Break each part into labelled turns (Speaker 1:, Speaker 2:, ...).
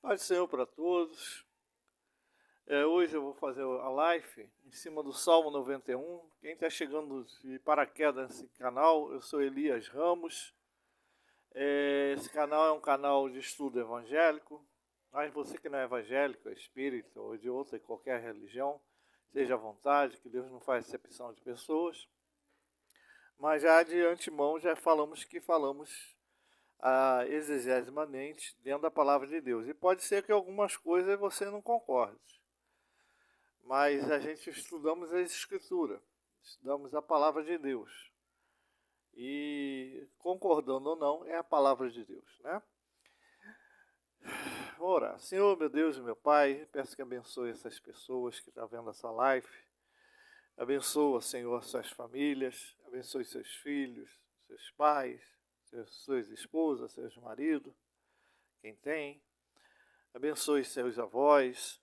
Speaker 1: Paz do Senhor para todos. Hoje eu vou fazer a live em cima do Salmo 91. Quem está chegando de paraquedas nesse canal, eu sou Elias Ramos. Esse canal é um canal de estudo evangélico. Mas você que não é evangélico, é espírita ou de outra qualquer religião, seja à vontade, que Deus não faz acepção de pessoas. Mas já de antemão já falamos a exegese imanente dentro da palavra de Deus. E pode ser que algumas coisas você não concorde. Mas a gente estudamos a Escritura, estudamos a palavra de Deus. E concordando ou não, é a palavra de Deus, né? Vou orar. Senhor, meu Deus e meu Pai, peço que abençoe essas pessoas que estão vendo essa live. Abençoa, Senhor, suas famílias, abençoe seus filhos, seus pais, suas esposas, seus maridos, quem tem. Abençoe seus avós,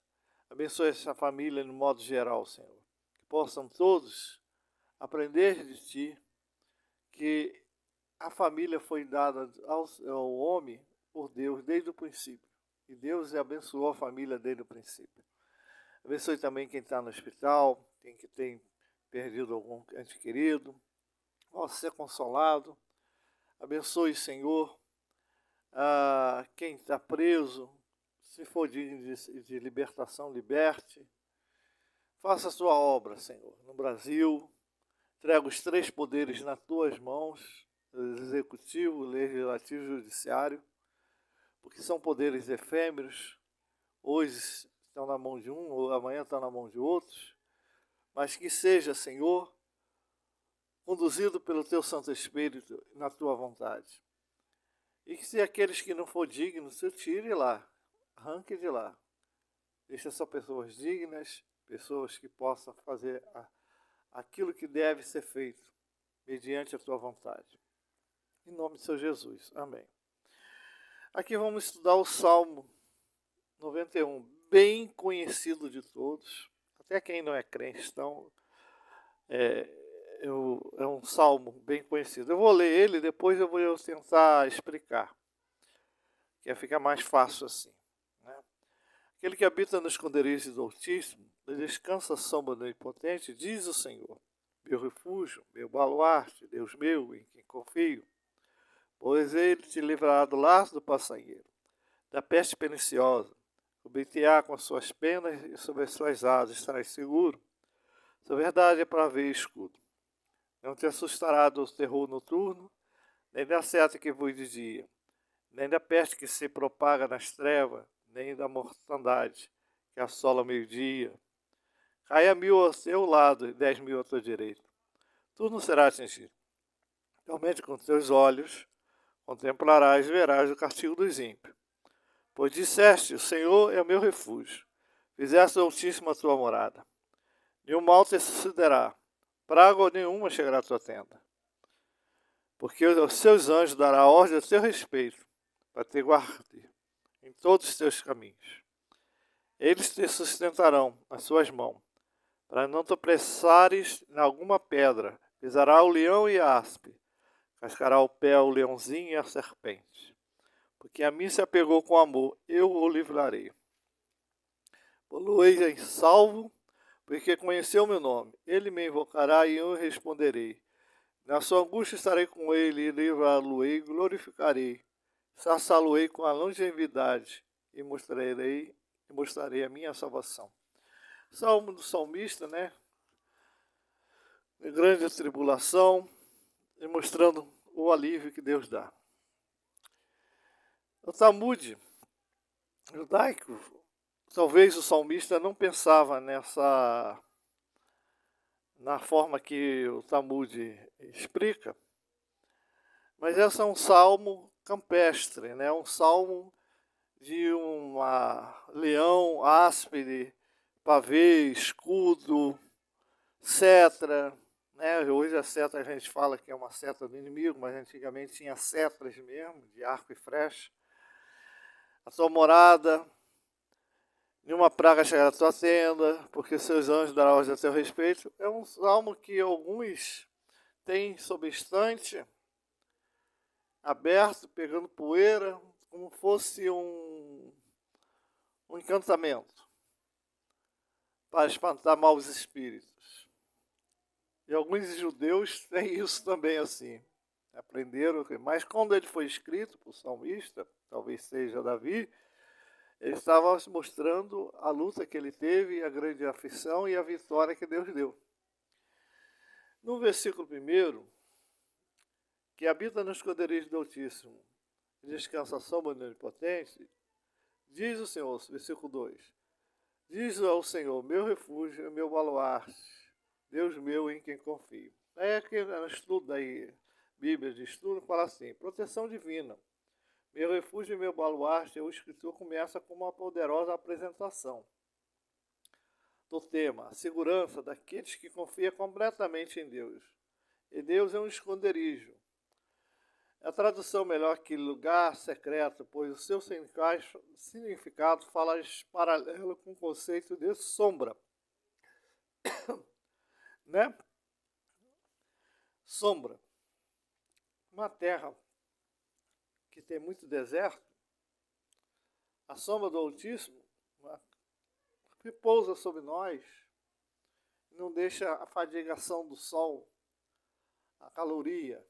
Speaker 1: abençoe essa família no modo geral, Senhor. Que possam todos aprender de Ti que a família foi dada ao homem por Deus desde o princípio. E Deus abençoou a família desde o princípio. Abençoe também quem está no hospital, quem que tem perdido algum ente querido. Possa ser consolado. Abençoe, Senhor, quem está preso. Se for de libertação, liberte. Faça a sua obra, Senhor, no Brasil. Entrega os três poderes nas tuas mãos, executivo, legislativo e judiciário, porque são poderes efêmeros. Hoje estão na mão de um, ou amanhã estão na mão de outros. Mas que seja, Senhor, conduzido pelo teu Santo Espírito na tua vontade. E que se aqueles que não for dignos, se tire lá, arranque de lá. Deixa só pessoas dignas, pessoas que possam fazer aquilo que deve ser feito, mediante a tua vontade. Em nome de Senhor Jesus. Amém. Aqui vamos estudar o Salmo 91, bem conhecido de todos, até quem não é cristão, é um salmo bem conhecido. Eu vou ler ele, depois eu vou tentar explicar, que fica mais fácil assim, né? Aquele que habita no esconderijo do Altíssimo, descansa à sombra do Onipotente, diz o Senhor: meu refúgio, meu baluarte, Deus meu, em quem confio. Pois ele te livrará do laço do passarinheiro, da peste perniciosa. Cobrir-te-á com as suas penas e sobre as suas asas estarás seguro. Sua verdade é para ver escudo. Não te assustará do terror noturno, nem da seta que voe de dia, nem da peste que se propaga nas trevas, nem da mortandade que assola ao meio-dia. Caia 1000 ao seu lado e 10.000 à tua direita. Tu não serás atingido. Realmente com teus olhos contemplarás e verás o castigo dos ímpios. Pois disseste, o Senhor é o meu refúgio. Fizeste o Altíssimo a tua morada. Nenhum mal te sucederá, praga nenhuma chegará à tua tenda. Porque os seus anjos dará ordem a teu respeito, para te guardar em todos os teus caminhos. Eles te sustentarão nas suas mãos, para não tropeçares em alguma pedra. Pisará o leão e a aspe, cascará o pé ao leãozinho e a serpente. Porque a mim se apegou com amor, eu o livrarei. Pô-lo-ei em salvo, porque conheceu o meu nome. Ele me invocará e eu responderei. Na sua angústia estarei com ele, e livrá-lo-ei, glorificarei. Saciá-lo-ei com a longevidade e mostrarei a minha salvação. Salmo do salmista, né? De grande tribulação, demonstrando o alívio que Deus dá. O Talmud judaico, talvez o salmista não pensava na forma que o Talmud explica, mas esse é um salmo campestre, né? Um salmo de um leão, áspide, pavê, escudo, cetra, né? Hoje a seta a gente fala que é uma seta do inimigo, mas antigamente tinha cetras mesmo, de arco e flecha. A tua morada, nenhuma praga chegará à tua tenda, porque seus anjos darão ordem a teu respeito. É um salmo que alguns têm sob estante, aberto, pegando poeira, como fosse um encantamento para espantar maus espíritos. E alguns judeus têm isso também assim. Aprenderam, mas quando ele foi escrito por salmista, talvez seja Davi, ele estava mostrando a luta que ele teve, a grande aflição e a vitória que Deus deu. No versículo 1, que habita nos esconderijos do Altíssimo, descansa a sombra do Onipotente, diz o Senhor, versículo 2, diz ao Senhor, meu refúgio e meu baluarte, Deus meu em quem confio. Aí aqui no estudo aí, Bíblia de estudo, fala assim, proteção divina. Meu refúgio e meu baluarte, o escritor começa com uma poderosa apresentação do tema, a segurança daqueles que confiam completamente em Deus. E Deus é um esconderijo. A tradução melhor que lugar secreto, pois o seu significado fala paralelo com o conceito de sombra. Né? Sombra. Uma terra que tem muito deserto, a sombra do Altíssimo que pousa sobre nós, não deixa a fadigação do sol, a caloria,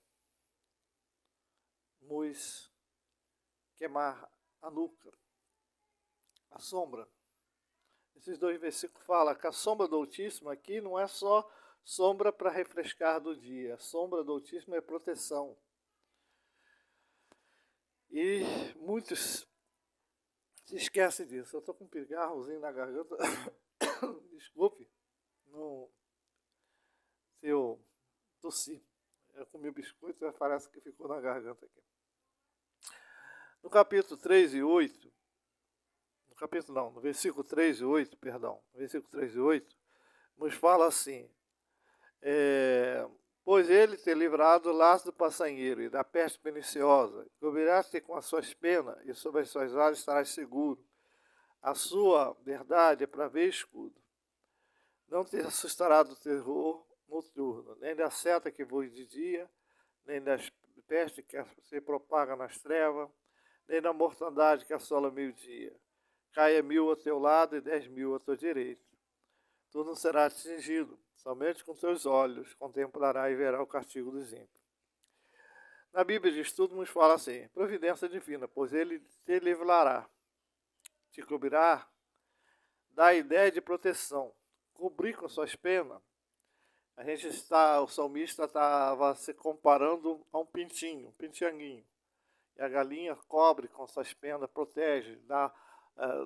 Speaker 1: nos queimar a nuca. A sombra. Esses dois versículos falam que a sombra do Altíssimo aqui não é só sombra para refrescar do dia. A sombra do Altíssimo é proteção. E muitos se esquecem disso. Eu estou com um pigarrozinho na garganta. Desculpe. Não, se eu tossi. Eu comi o biscoito e parece que ficou na garganta aqui. No capítulo 3 e 8, no versículo 3 e 8, no versículo 3 e 8, nos fala assim, pois ele te livrado do laço do passarinheiro e da peste perniciosa, cobrirás-te com as suas penas e sobre as suas asas estarás seguro. A sua verdade é para ver escudo. Não te assustará do terror noturno, nem da seta que voa de dia, nem das pestes que se propaga nas trevas, nem da mortandade que assola meio-dia. Caia 1000 ao teu lado e 10.000 à tua direita. Tu não serás atingido, somente com teus olhos contemplará e verá o castigo dos ímpios. Na Bíblia de estudo nos fala assim, providência divina, pois ele te livrará, te cobrirá, dá a ideia de proteção, cobrir com suas penas. O salmista estava se comparando a um pintinho, um pintianguinho. E a galinha cobre com suas penas, protege, dá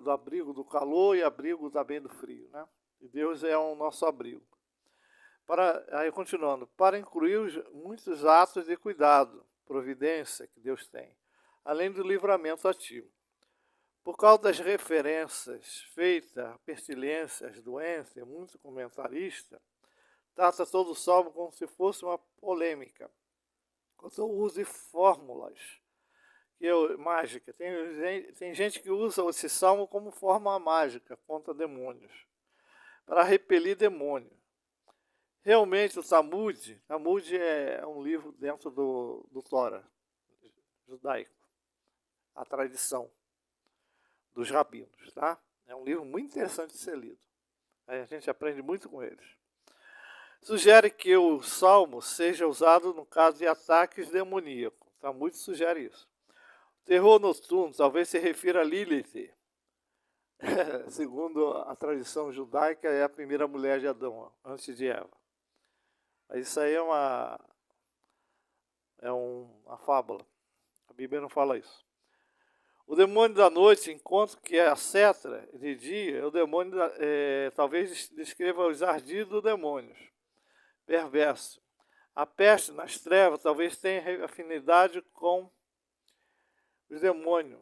Speaker 1: do abrigo do calor e abrigo também do frio, né? E Deus é o nosso abrigo. Aí continuando, para incluir muitos atos de cuidado, providência que Deus tem, além do livramento ativo. Por causa das referências feitas, pestilências, doenças, muito comentarista, trata todo o salmo como se fosse uma polêmica. Quanto ao uso de fórmulas mágica. Tem gente que usa esse salmo como forma mágica contra demônios, para repelir demônios. Realmente o Talmud é um livro dentro do Tora judaico, a tradição dos rabinos, tá? É um livro muito interessante de ser lido. Aí a gente aprende muito com eles. Sugere que o salmo seja usado no caso de ataques demoníacos. O Talmud sugere isso. Terror noturno talvez se refira a Lilith. Segundo a tradição judaica, é a primeira mulher de Adão, antes de Eva. Mas isso aí é uma fábula. A Bíblia não fala isso. O demônio da noite, enquanto que é a cetra de dia, o demônio talvez descreva os ardis dos demônios. Perverso. A peste nas trevas talvez tenha afinidade com os demônios.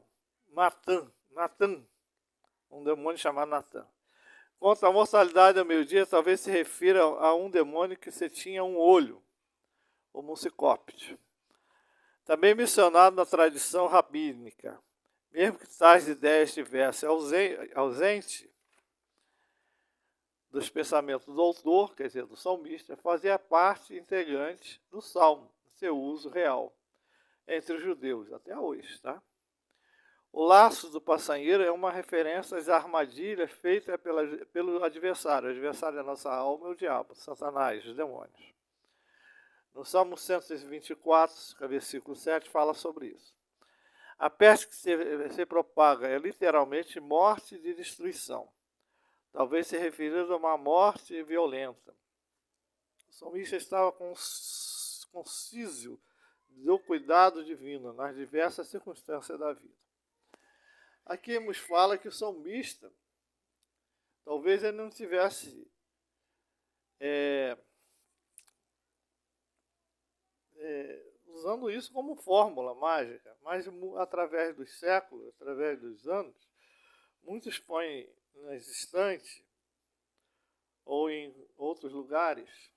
Speaker 1: Natan, um demônio chamado Natan. Quanto à mortalidade ao meio-dia, talvez se refira a um demônio que se tinha um olho, o musicópide. Também mencionado na tradição rabínica. Mesmo que tais ideias estivessem ausente dos pensamentos do autor, quer dizer, do salmista, fazia parte integrante do salmo, seu uso real entre os judeus, até hoje, tá? O laço do passarinheiro é uma referência às armadilhas feitas pelo adversário. O adversário da nossa alma é o diabo, Satanás, os demônios. No Salmo 124, versículo 7, fala sobre isso. A peste que se propaga é literalmente morte e destruição. Talvez se referindo a uma morte violenta. O salmista estava conciso do cuidado divino nas diversas circunstâncias da vida. Aqui nos fala que o salmista, talvez ele não tivesse usando isso como fórmula mágica, mas através dos séculos, através dos anos, muitos põem nas estantes ou em outros lugares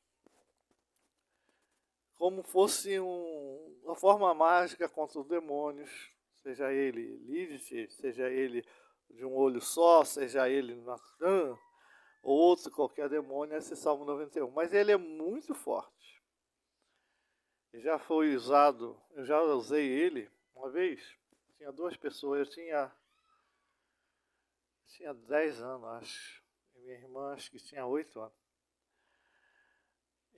Speaker 1: como fosse uma forma mágica contra os demônios, seja ele Lilith, seja ele de um olho só, seja ele Natan, ou outro qualquer demônio, esse Salmo 91. Mas ele é muito forte. Já foi usado, eu já usei ele uma vez, tinha duas pessoas, eu tinha 10 anos, acho, e minha irmã acho que tinha 8 anos.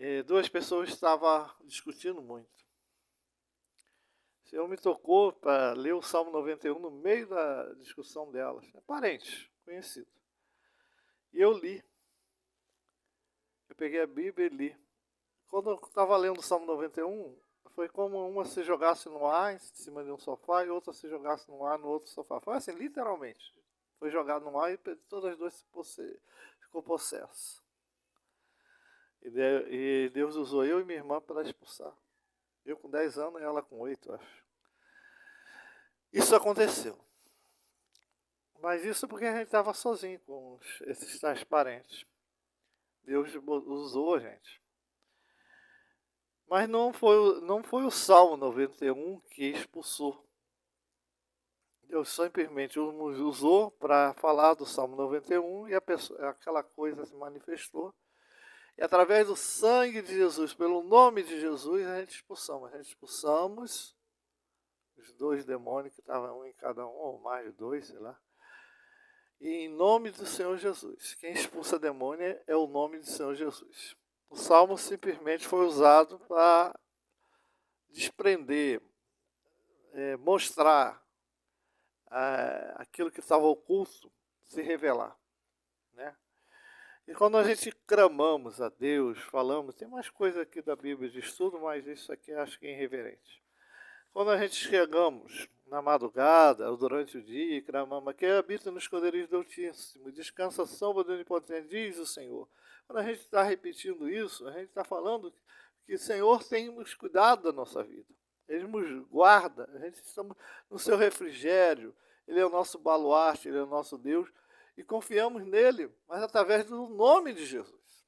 Speaker 1: E duas pessoas estavam discutindo muito. O Senhor me tocou para ler o Salmo 91 no meio da discussão delas, parentes, conhecidos. E eu li. Eu peguei a Bíblia e li. Quando eu estava lendo o Salmo 91, foi como uma se jogasse no ar em cima de um sofá e outra se jogasse no ar no outro sofá. Foi assim, literalmente. Foi jogado no ar e todas as duas ficou possesso. E Deus usou eu e minha irmã para expulsar. Eu com 10 anos e ela com 8, acho. Isso aconteceu. Mas isso porque a gente estava sozinho com esses tais parentes. Deus usou a gente. Mas não foi o Salmo 91 que expulsou. Deus simplesmente nos usou para falar do Salmo 91 e aquela coisa se manifestou. E através do sangue de Jesus, pelo nome de Jesus, a gente expulsamos os dois demônios que estavam um em cada um, ou mais de dois, sei lá. E em nome do Senhor Jesus. Quem expulsa demônio é o nome do Senhor Jesus. O Salmo simplesmente foi usado para desprender, mostrar aquilo que estava oculto se revelar, né? E quando a gente clamamos a Deus, falamos, tem mais coisa aqui da Bíblia de estudo, mas isso aqui acho que é irreverente. Quando a gente chegamos na madrugada ou durante o dia e clamamos, que habita nos esconderijos do Altíssimo, descansa a sombra do Onipotente, diz o Senhor. Quando a gente está repetindo isso, a gente está falando que o Senhor tem nos cuidado da nossa vida. Ele nos guarda, a gente está no seu refrigério, Ele é o nosso baluarte, Ele é o nosso Deus, e confiamos nele, mas através do nome de Jesus.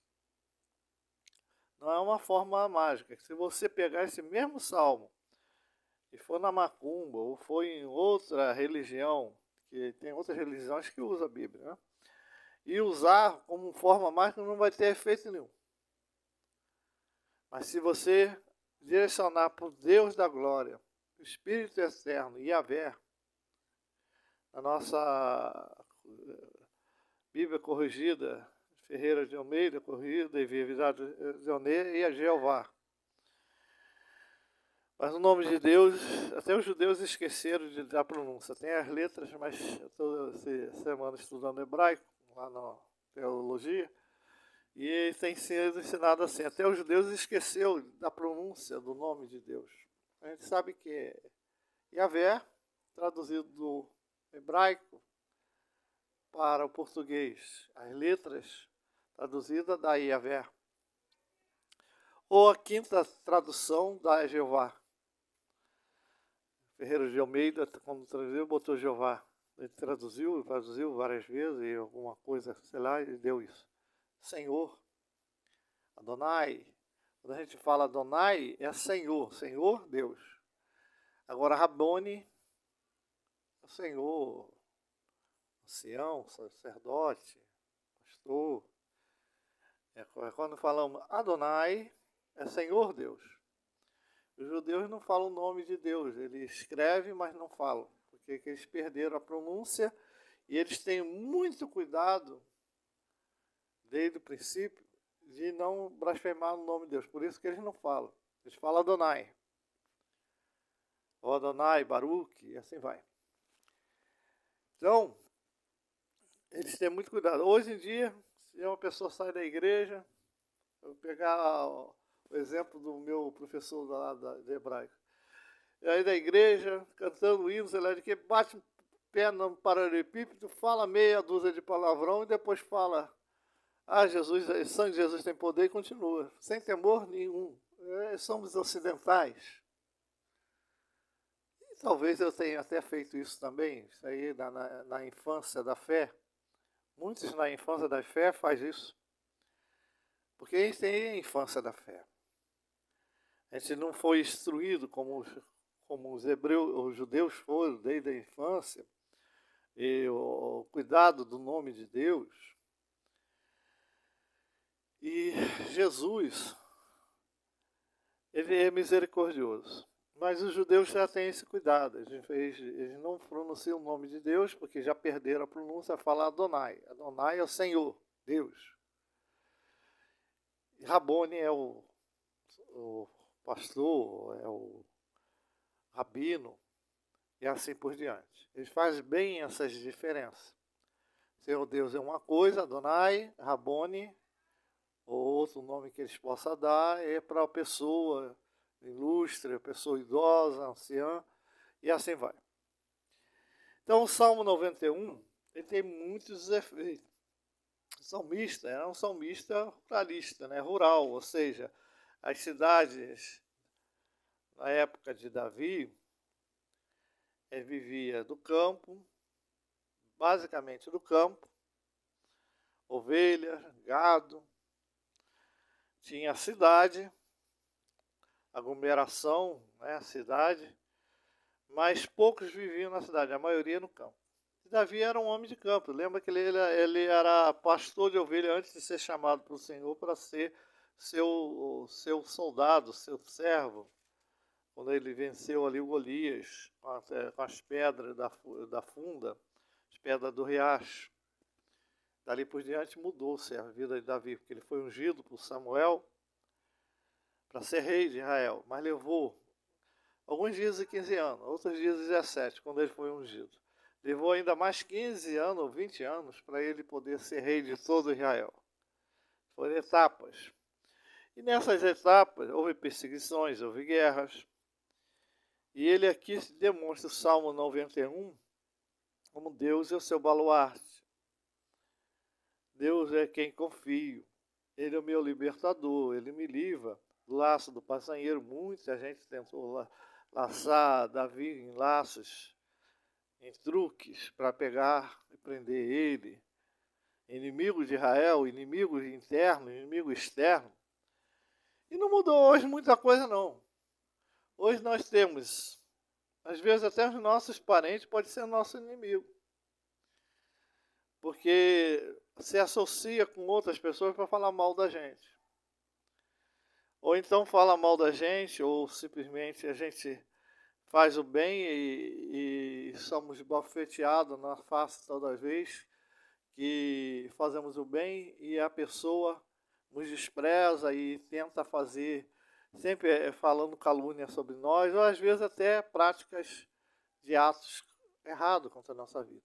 Speaker 1: Não é uma forma mágica. Se você pegar esse mesmo salmo e for na macumba, ou for em outra religião, que tem outras religiões que usam a Bíblia, né? E usar como forma mágica, não vai ter efeito nenhum. Mas se você direcionar para o Deus da glória, o Espírito Eterno, Yahvé, a nossa Bíblia corrigida, Ferreira de Almeida, corrigida e Vividade de Almeida, e a Jeová. Mas o nome de Deus, até os judeus esqueceram da pronúncia. Tem as letras, mas eu estou essa semana estudando hebraico, lá na teologia, e tem sido ensinado assim. Até os judeus esqueceram da pronúncia do nome de Deus. A gente sabe que é Yahvé, traduzido do hebraico para o português, as letras traduzidas da Yahvé. Ou a quinta tradução da Jeová. Ferreira de Almeida, quando traduziu, botou Jeová. Ele traduziu várias vezes, e alguma coisa, sei lá, e deu isso. Senhor, Adonai. Quando a gente fala Adonai, é Senhor, Senhor Deus. Agora, Rabone, é Senhor, ancião, sacerdote, pastor. Quando falamos Adonai, é Senhor Deus. Os judeus não falam o nome de Deus, eles escrevem, mas não falam, porque porque eles perderam a pronúncia e eles têm muito cuidado, desde o princípio, de não blasfemar no nome de Deus. Por isso que eles não falam. Eles falam Adonai. Ou Adonai, Baruch, e assim vai. Então, eles têm muito cuidado. Hoje em dia, se uma pessoa sai da igreja, eu vou pegar o exemplo do meu professor lá de hebraico. Aí da igreja, cantando hinos, ele é de que bate o pé no paralelepípedo, fala meia dúzia de palavrão e depois fala: ah, Jesus, o sangue de Jesus tem poder, e continua, sem temor nenhum. Somos ocidentais. E talvez eu tenha até feito isso também, isso aí na infância da fé. Muitos na infância da fé faz isso. Porque a gente tem a infância da fé. A gente não foi instruído como os hebreus, os judeus foram desde a infância, e o cuidado do nome de Deus. E Jesus, ele é misericordioso. Mas os judeus já têm esse cuidado. Eles não pronunciam o nome de Deus, porque já perderam a pronúncia, falar Adonai. Adonai é o Senhor, Deus. E Rabone é o pastor, é o rabino, e assim por diante. Eles fazem bem essas diferenças. Senhor Deus é uma coisa, Adonai, Rabone, ou outro nome que eles possam dar, é para a pessoa ilustre, a pessoa idosa, anciã, e assim vai. Então o Salmo 91, ele tem muitos efeitos. O salmista era um salmista ruralista, né? Rural, ou seja, as cidades na época de Davi, ele vivia do campo, basicamente do campo, ovelha, gado, tinha a cidade, aglomeração, né, a cidade, mas poucos viviam na cidade, a maioria no campo. E Davi era um homem de campo, lembra que ele era pastor de ovelha antes de ser chamado pelo Senhor para ser seu soldado, seu servo, quando ele venceu ali o Golias, com as pedras da funda, as pedras do riacho. Dali por diante mudou-se a vida de Davi, porque ele foi ungido por Samuel para ser rei de Israel, mas levou alguns dias e 15 anos, outros dias 17, quando ele foi ungido. Levou ainda mais 15 anos ou 20 anos para ele poder ser rei de todo Israel. Foram etapas. E nessas etapas houve perseguições, houve guerras. E ele aqui demonstra o Salmo 91 como Deus é o seu baluarte. Deus é quem confio. Ele é o meu libertador, ele me livra do laço do passarinheiro. Muita gente tentou laçar Davi em laços, em truques, para pegar e prender ele. Inimigo de Israel, inimigo interno, inimigo externo. E não mudou hoje muita coisa, não. Hoje nós temos, às vezes até os nossos parentes podem ser nosso inimigo. Porque se associa com outras pessoas para falar mal da gente. Ou então fala mal da gente, ou simplesmente a gente faz o bem e somos bofeteados na face toda vez que fazemos o bem e a pessoa nos despreza e tenta fazer, sempre falando calúnia sobre nós, ou às vezes até práticas de atos errados contra a nossa vida.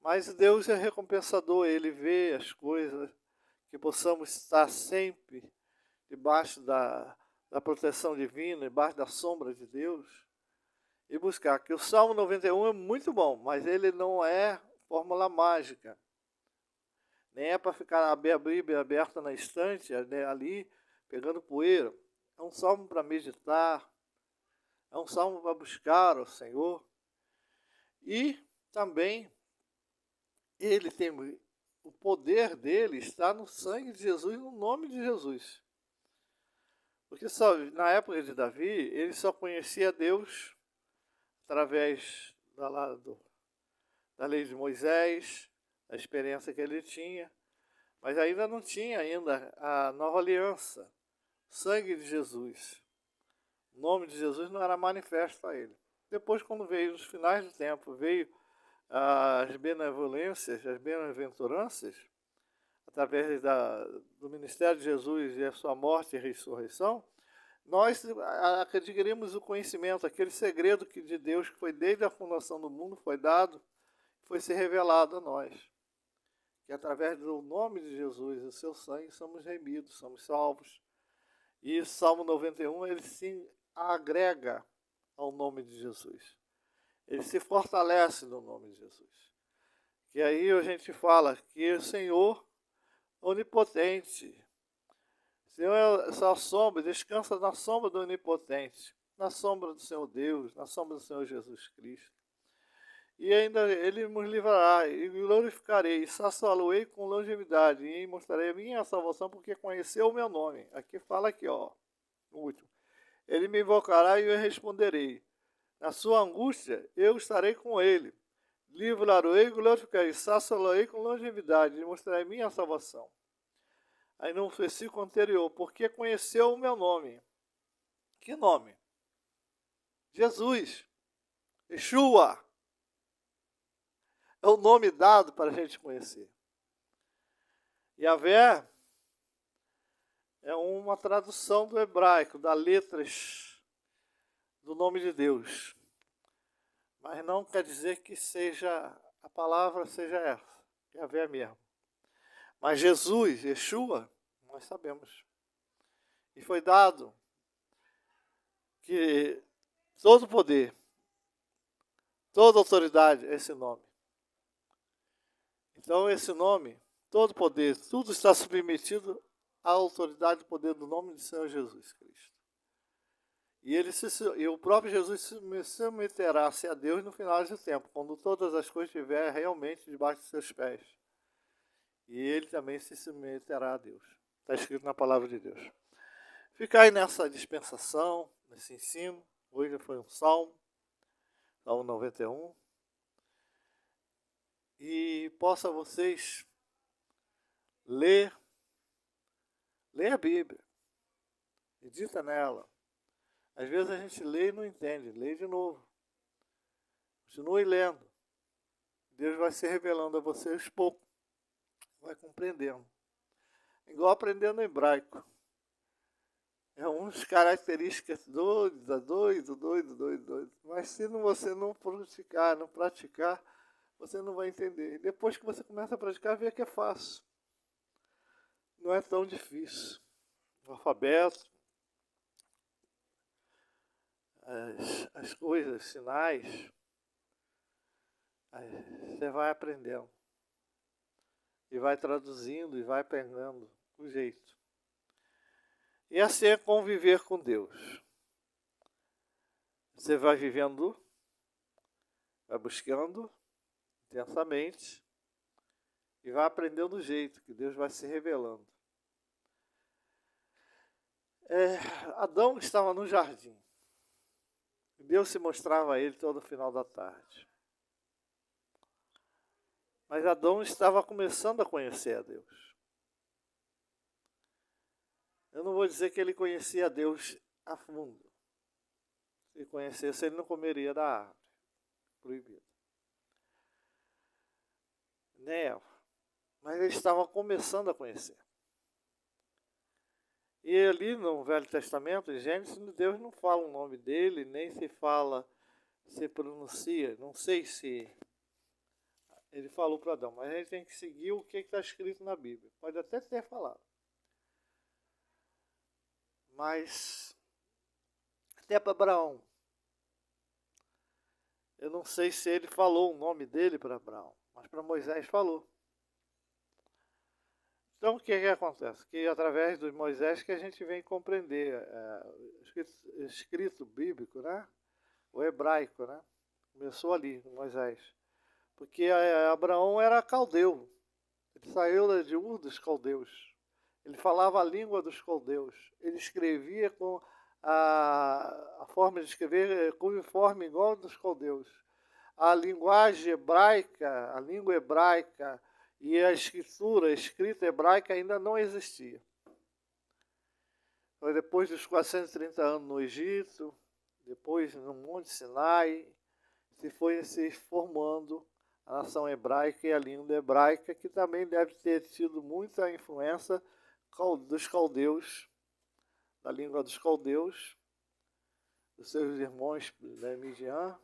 Speaker 1: Mas Deus é recompensador, Ele vê as coisas, que possamos estar sempre debaixo da proteção divina, debaixo da sombra de Deus, e buscar. Que o Salmo 91 é muito bom, mas ele não é fórmula mágica. Nem é para ficar a Bíblia aberta na estante, né, ali, pegando poeira. É um salmo para meditar, é um salmo para buscar o Senhor. E também ele tem o poder dele está no sangue de Jesus, no nome de Jesus. Porque na época de Davi, ele só conhecia Deus através da lei de Moisés, da experiência que ele tinha, mas ainda não tinha a nova aliança, o sangue de Jesus. O nome de Jesus não era manifesto a ele. depois, quando veio nos finais do tempo, veio as benevolências, as bem-aventuranças, através do ministério de Jesus e a sua morte e ressurreição, nós adquirimos o conhecimento, aquele segredo de Deus que foi desde a fundação do mundo, foi dado, foi se revelado a nós. Que através do nome de Jesus e do seu sangue somos remidos, somos salvos. E Salmo 91, ele se agrega ao nome de Jesus. Ele se fortalece no nome de Jesus. E aí a gente fala que o Senhor onipotente, o Senhor é essa sombra, descansa na sombra do onipotente, na sombra do Senhor Deus, na sombra do Senhor Jesus Cristo. E ainda ele nos livrará, e glorificarei, e saciá-lo-ei com longevidade, e mostrarei a minha salvação, porque conheceu o meu nome. Aqui fala aqui, ó, o último. Ele me invocará e eu responderei. Na sua angústia, eu estarei com ele. Livrarei e glorificarei, saciá-lo-ei com longevidade, e mostrarei a minha salvação. Aí no versículo anterior, porque conheceu o meu nome. Que nome? Jesus. Yeshua. É o nome dado para a gente conhecer. Yahvé é uma tradução do hebraico, das letras do nome de Deus. Mas não quer dizer que a palavra seja essa, Yahvé mesmo. Mas Jesus, Yeshua, nós sabemos. E foi dado que todo poder, toda autoridade é esse nome. Então, esse nome, todo poder, tudo está submetido à autoridade e poder do nome do Senhor Jesus Cristo. E o próprio Jesus se submeterá-se a Deus no final do tempo, quando todas as coisas estiverem realmente debaixo de seus pés. E ele também se submeterá a Deus. Está escrito na palavra de Deus. Fica aí nessa dispensação, nesse ensino. Hoje foi um Salmo 91. E possa vocês ler a Bíblia, medita nela. Às vezes a gente lê e não entende, lê de novo. Continue lendo. Deus vai se revelando a você aos poucos, vai compreendendo. Igual aprendendo hebraico. É umas características doido. Mas se você não praticar, você não vai entender. Depois que você começa a praticar, vê que é fácil. Não é tão difícil. O alfabeto, as coisas, sinais, você vai aprendendo. E vai traduzindo e vai pegando o jeito. E assim é conviver com Deus. Você vai vivendo, vai buscando intensamente e vai aprendendo o jeito que Deus vai se revelando. Adão estava no jardim. Deus se mostrava a ele todo final da tarde. Mas Adão estava começando a conhecer a Deus. Eu não vou dizer que ele conhecia a Deus a fundo. Se conhecesse, ele não comeria da árvore proibida. Nem Eva. Mas ele estava começando a conhecer. E ali no Velho Testamento, em Gênesis, Deus não fala o nome dele, nem se pronuncia. Não sei se ele falou para Adão, mas a gente tem que seguir o que está escrito na Bíblia. Pode até ter falado. Mas até para Abraão. Eu não sei se ele falou o nome dele para Abraão, mas para Moisés falou. Então o que acontece? Que através de Moisés que a gente vem compreender escrito bíblico, né? O hebraico, né? Começou ali, Moisés. Porque Abraão era caldeu. Ele saiu de Ur dos caldeus. Ele falava a língua dos caldeus. Ele escrevia com a forma de escrever conforme igual dos caldeus. A linguagem hebraica, a língua hebraica e a escrita hebraica ainda não existia. Foi depois dos 430 anos no Egito, depois no Monte Sinai, se formando a nação hebraica e a língua hebraica, que também deve ter tido muita influência dos caldeus, da língua dos caldeus, dos seus irmãos da Midian,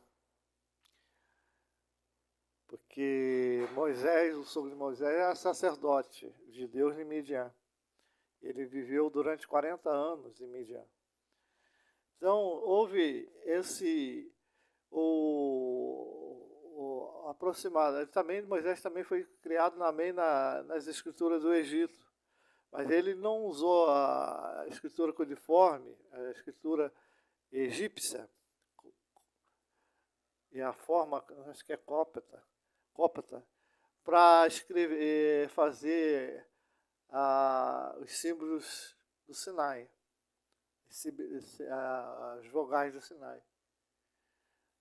Speaker 1: porque Moisés, o sogro de Moisés, era sacerdote de Deus em Midian. Ele viveu durante 40 anos em Midian. Então, houve esse aproximado. Moisés também foi criado nas escrituras do Egito, mas ele não usou a escritura codiforme, a escritura egípcia, e a forma, acho que é cópita, para escrever, fazer os símbolos do Sinai, as vogais do Sinai.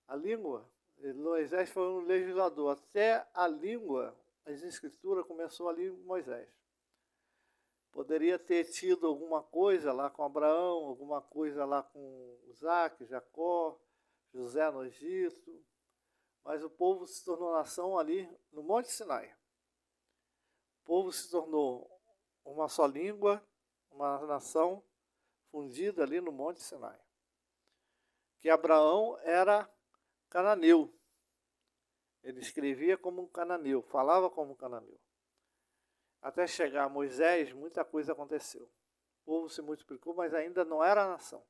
Speaker 1: A língua, Moisés foi um legislador. Até a língua, as escrituras começou ali em Moisés. Poderia ter tido alguma coisa lá com Abraão, alguma coisa lá com Isaac, Jacó, José no Egito, mas o povo se tornou nação ali no Monte Sinai. O povo se tornou uma só língua, uma nação fundida ali no Monte Sinai. Que Abraão era cananeu. Ele escrevia como um cananeu, falava como um cananeu. Até chegar a Moisés, muita coisa aconteceu. O povo se multiplicou, mas ainda não era nação.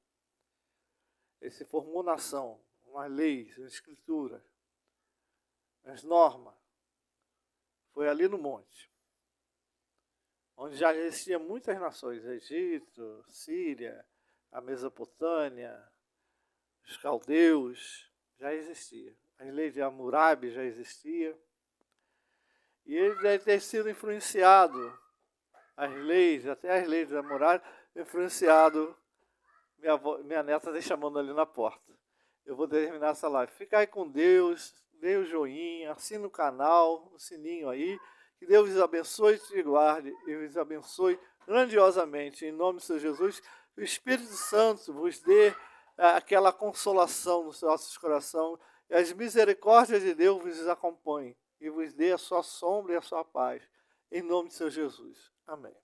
Speaker 1: Ele se formou nação, umas leis, uma escritura, as normas. Foi ali no monte, onde já existiam muitas nações, Egito, Síria, a Mesopotâmia, os caldeus, já existia. As leis de Hammurabi já existiam. E ele deve ter sido influenciado, até as leis de Hammurabi, influenciado. Minha neta está chamando ali na porta. Eu vou terminar essa live. Fica aí com Deus, dê o joinha, assina o canal, o sininho aí. Que Deus os abençoe e te guarde e os abençoe grandiosamente. Em nome de Senhor Jesus, o Espírito Santo vos dê aquela consolação nos nossos corações e as misericórdias de Deus vos acompanhem e vos dê a sua sombra e a sua paz. Em nome de Senhor Jesus. Amém.